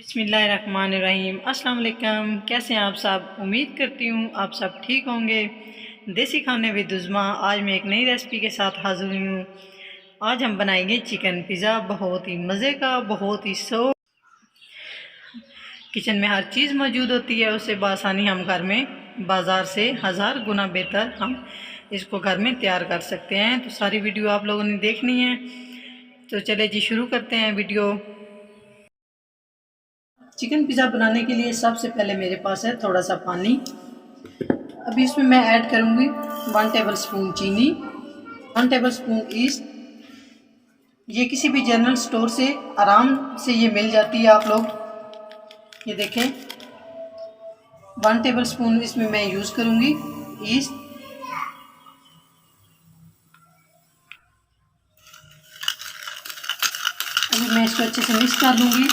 बिस्मिल्लाहिर्रहमानिर्रहीम। अस्सलाम वालेकुम। कैसे हैं आप सब? उम्मीद करती हूँ आप सब ठीक होंगे। देसी खाने विद उज़्मा, आज मैं एक नई रेसिपी के साथ हाज़िर हुई हूँ। आज हम बनाएंगे चिकन पिज़्ज़ा, बहुत ही मज़े का, बहुत ही किचन में हर चीज़ मौजूद होती है, उससे बआसानी हम घर में बाज़ार से हज़ार गुना बेहतर हम इसको घर में तैयार कर सकते हैं। तो सारी वीडियो आप लोगों ने देखनी है, तो चले जी शुरू करते हैं वीडियो। चिकन पिज़्ज़ा बनाने के लिए सबसे पहले मेरे पास है थोड़ा सा पानी। अभी इसमें मैं ऐड करूँगी 1 टेबल स्पून चीनी, 1 टेबल स्पून ईस्ट। ये किसी भी जनरल स्टोर से आराम से ये मिल जाती है, आप लोग ये देखें। 1 टेबल स्पून इसमें मैं यूज़ करूँगी ईस्ट। अभी मैं इसको अच्छे से मिक्स कर लूँगी।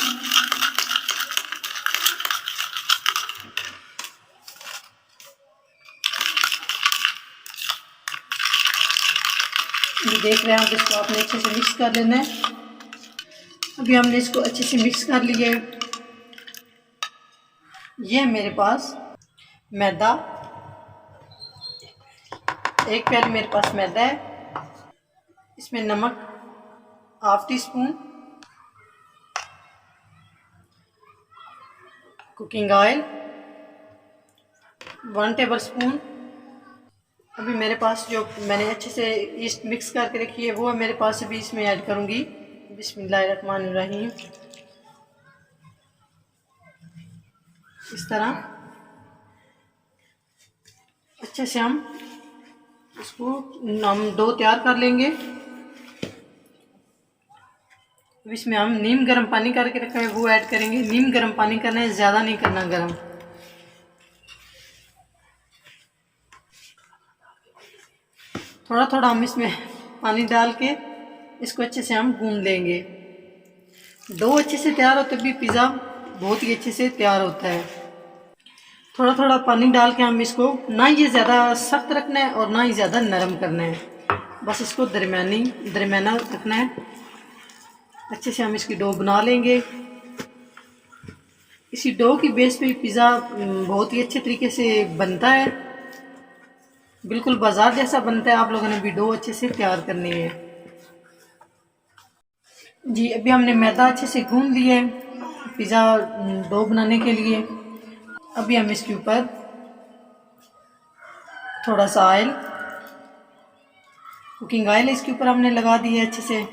ये देख रहे हैं आप, इसको आपने अच्छे से मिक्स कर लेना है। अभी हमने इसको अच्छे से मिक्स कर लिया है। ये है मेरे पास मैदा, 1 प्याली मेरे पास मैदा है। इसमें नमक ½ tea spoon, cooking oil 1 table spoon. अभी मेरे पास जो मैंने अच्छे से ईस्ट मिक्स करके रखी है वो है मेरे पास। अभी इसमें ऐड करूँगी बिस्मिल्लाहिर्रहमानिर्रहीम। इस तरह अच्छे से हम डो तैयार कर लेंगे। अब इसमें हम नीम गर्म पानी करके रखा है वो ऐड करेंगे। नीम गर्म पानी करना है, ज़्यादा नहीं करना गर्म। थोड़ा थोड़ा हम इसमें पानी डाल के इसको अच्छे से हम गूंद लेंगे। डो अच्छे से तैयार हो तभी पिज़्ज़ा बहुत ही अच्छे से तैयार होता है। थोड़ा थोड़ा पानी डाल के हम इसको, ना ये ज़्यादा सख्त रखना है और ना ही ज़्यादा नरम करना है, बस इसको दरमियाना रखना है। अच्छे से हम इसकी डो बना लेंगे। इसी डो की बेस पे पिज़्ज़ा बहुत ही अच्छे तरीके से बनता है, बिल्कुल बाजार जैसा बनता है। आप लोगों ने भी डो अच्छे से तैयार करनी है जी। अभी हमने मैदा अच्छे से गूंद लिया है पिज़्ज़ा डो बनाने के लिए। अभी हम इसके ऊपर थोड़ा सा ऑयल, कुकिंग ऑयल इसके ऊपर हमने लगा दिया है अच्छे से।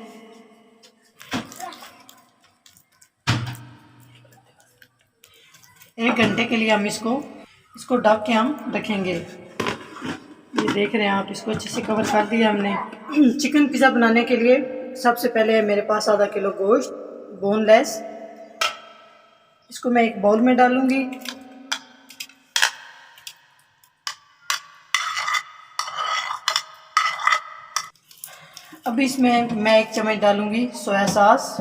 1 घंटे के लिए हम इसको ढक के हम रखेंगे। ये देख रहे हैं आप, इसको अच्छे से कवर कर दिया हमने। चिकन पिज़्ज़ा बनाने के लिए सबसे पहले मेरे पास आधा किलो गोश्त बोनलेस, इसको मैं एक बाउल में डालूंगी। अभी इसमें मैं 1 चम्मच डालूंगी सोया सॉस,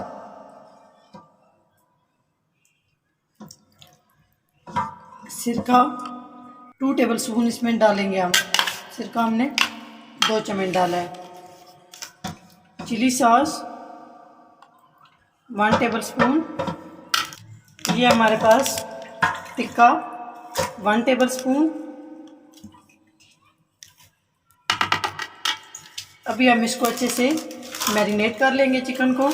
सिरका 2 टेबल स्पून इसमें डालेंगे हम। सिरका हमने 2 चम्मच डाला है। Chilli sauce 1 tablespoon. ये हमारे पास टिक्का 1 टेबल स्पून। अभी हम इसको अच्छे से मैरिनेट कर लेंगे चिकन को।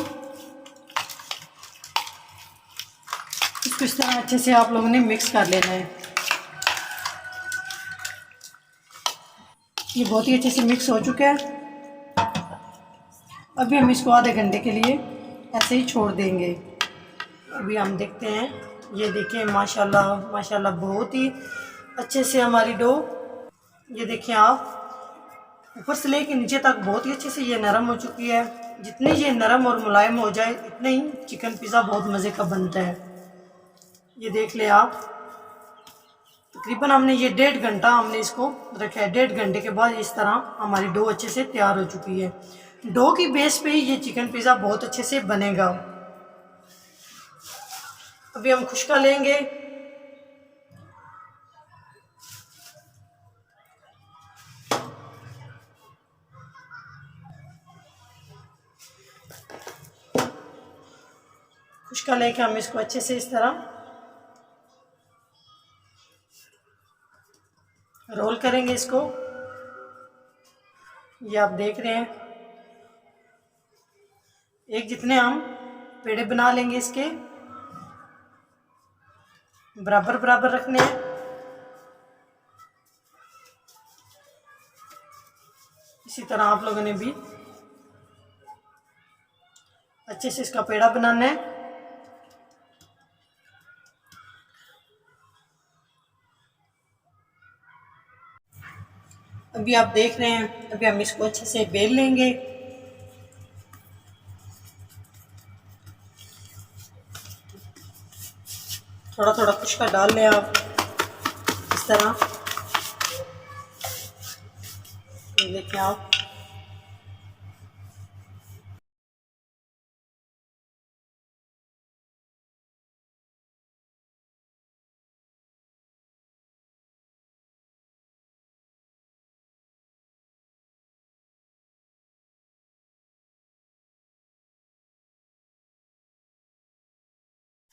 इसको इस तरह अच्छे से आप लोगों ने मिक्स कर लेना है। ये बहुत ही अच्छे से मिक्स हो चुका है। अभी हम इसको आधे घंटे के लिए ऐसे ही छोड़ देंगे। अभी हम देखते हैं, ये देखिए माशाल्लाह माशाल्लाह बहुत ही अच्छे से हमारी डो, ये देखिए आप, ऊपर से लेके नीचे तक बहुत ही अच्छे से ये नरम हो चुकी है। जितनी ये नरम और मुलायम हो जाए इतने ही चिकन पिज़्ज़ा बहुत मज़े का बनता है। ये देख ले आप, तकरीबन हमने ये 1.5 घंटा हमने इसको रखा है। 1.5 घंटे के बाद इस तरह हमारी डो अच्छे से तैयार हो चुकी है। डो की बेस पे ही ये चिकन पिज़्ज़ा बहुत अच्छे से बनेगा। अभी हम खुश्का लेंगे। खुश्क खुशका लेके हम इसको अच्छे से इस तरह रोल करेंगे इसको। ये आप देख रहे हैं, एक जितने हम पेड़े बना लेंगे इसके, बराबर बराबर रखने हैं। इसी तरह आप लोगों ने भी अच्छे से इसका पेड़ा बनाना है। अभी आप देख रहे हैं, अभी हम इसको अच्छे से बेल लेंगे। थोड़ा थोड़ा खुशका डाल लें आप इस तरह। देखिए आप,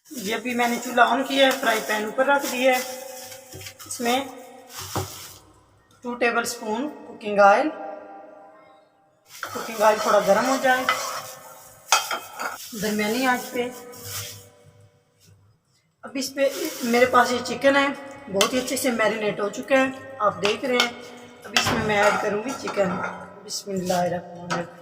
ये अभी मैंने चूल्हा ऑन किया है, फ्राई पैन ऊपर रख दिया है। इसमें 2 टेबल स्पून कुकिंग ऑयल थोड़ा गर्म हो जाए दरमियानी आंच पे। अब इस पे मेरे पास ये चिकन है, बहुत ही अच्छे से मैरिनेट हो चुका है, आप देख रहे हैं। अब इसमें मैं ऐड करूँगी चिकन। बिस्मिल्लाहिर्रहमानिर्रहीम।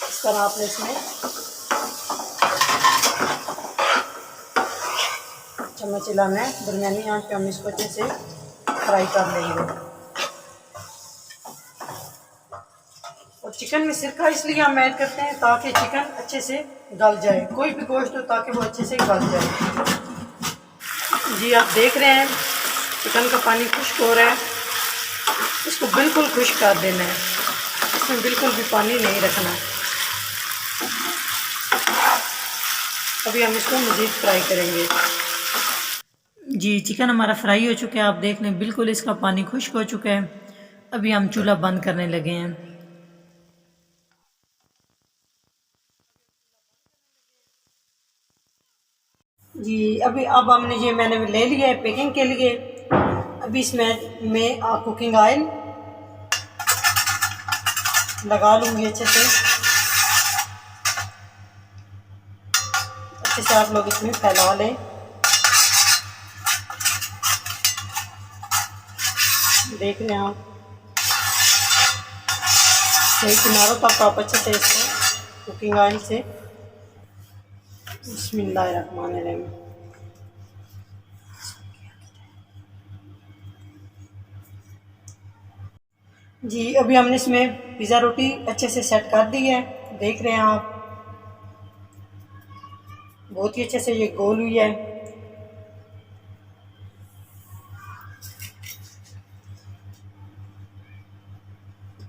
इस तरह आपने इसमें चम्मच हिलाना है, दरमियानी आंच पे हम इसको अच्छे से फ्राई कर लेंगे। और चिकन में सिरका इसलिए हम ऐड करते हैं ताकि चिकन अच्छे से गल जाए, कोई भी गोश्त हो ताकि वो अच्छे से गल जाए। जी आप देख रहे हैं, चिकन का पानी खुश्क हो रहा है, इसको बिल्कुल खुश्क कर देना है, इसमें बिल्कुल भी पानी नहीं रखना। अभी हम इसको मज़ीद फ्राई करेंगे। जी चिकन हमारा फ्राई हो चुका है, आप देख लें बिल्कुल इसका पानी खुश्क हो चुका है। अभी हम चूल्हा बंद करने लगे हैं। जी अभी अब हमने ये मैंने ले लिया है पैकिंग के लिए। अभी इसमें मैं कुकिंग ऑयल लगा लूँगी अच्छे से आप लोग इसमें फैला लें। देख रहे हैं आप, सही किनारों तक आप अच्छे से इसको कुकिंग ऑयल से। बिस्मिल्लाहिर्रहमानिर्रहीम। जी अभी हमने इसमें पिज़्ज़ा रोटी अच्छे से सेट कर दी है, देख रहे हैं आप, बहुत ही अच्छे से ये गोल हुई है।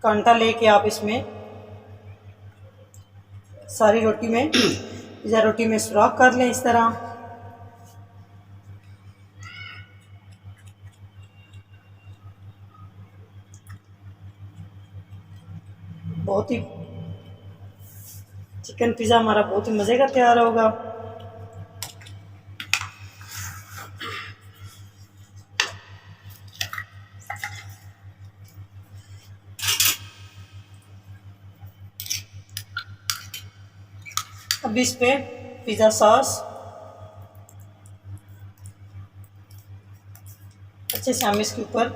कांटा लेके आप इसमें सारी रोटी में पिज़्ज़ा रोटी में सुराख कर लें इस तरह। बहुत ही चिकन पिज़्ज़ा हमारा बहुत ही मज़े का तैयार होगा। अब इस पे पिज़्ज़ा सॉस अच्छे से हम इसके ऊपर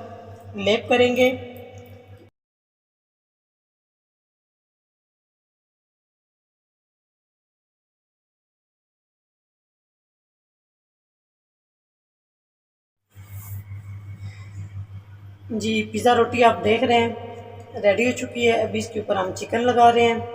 लेप करेंगे। जी पिज़्ज़ा रोटी आप देख रहे हैं रेडी हो चुकी है। अभी इसके ऊपर हम चिकन लगा रहे हैं।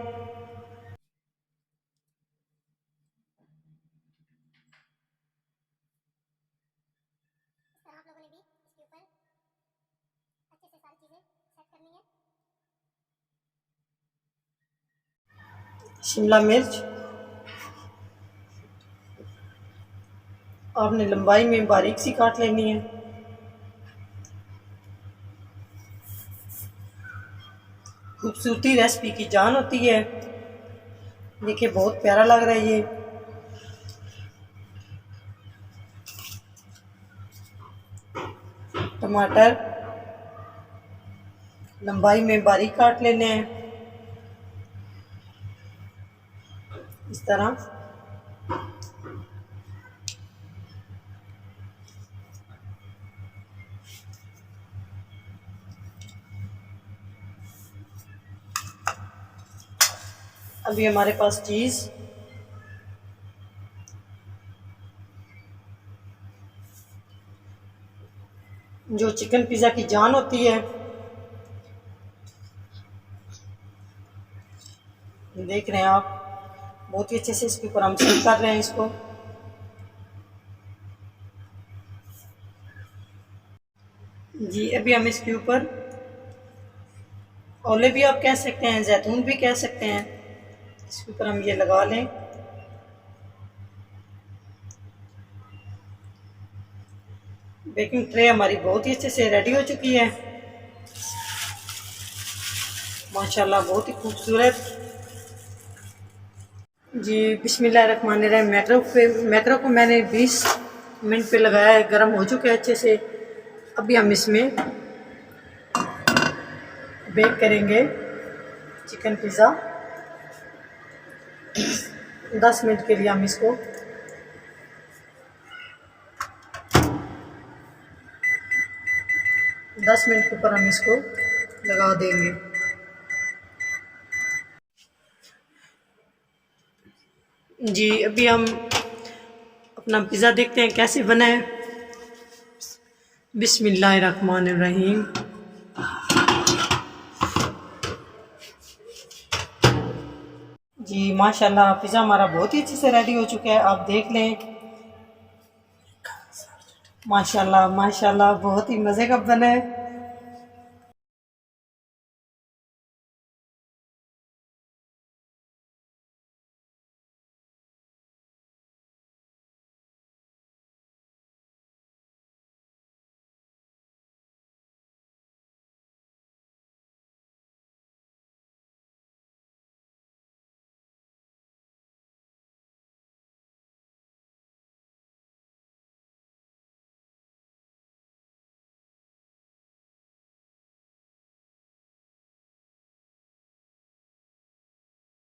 शिमला मिर्च आपने लंबाई में बारीक सी काट लेनी है। खूबसूरती रेसिपी की जान होती है। देखिए बहुत प्यारा लग रहा है ये। टमाटर लंबाई में बारीक काट लेने हैं इस तरह। अभी हमारे पास चीज़ जो चिकन पिज़्ज़ा की जान होती है, देख रहे हैं आप, बहुत ही अच्छे से इसके ऊपर हम सर्व कर रहे हैं इसको। जी अभी हम इसके ऊपर ओले भी आप कह सकते हैं, जैतून भी कह सकते हैं, इसके ऊपर हम ये लगा लें। बेकिंग ट्रे हमारी बहुत ही अच्छे से रेडी हो चुकी है माशाल्लाह, बहुत ही खूबसूरत। जी बिस्मिल्लाहिर्रहमानिर्रहीम। मैक्रो को मैंने 20 मिनट पे लगाया है, गर्म हो चुके हैं अच्छे से। अभी हम इसमें बेक करेंगे चिकन पिज़्ज़ा। 10 मिनट के लिए हम इसको 10 मिनट के ऊपर हम इसको लगा देंगे। जी अभी हम अपना पिज़्ज़ा देखते हैं कैसे बना है। बिस्मिल्लाहिर्रहमानिर्रहीम। जी माशाल्लाह पिज़्ज़ा हमारा बहुत ही अच्छे से रेडी हो चुका है, आप देख लें। माशाल्लाह माशाल्लाह बहुत ही मज़े का बना है।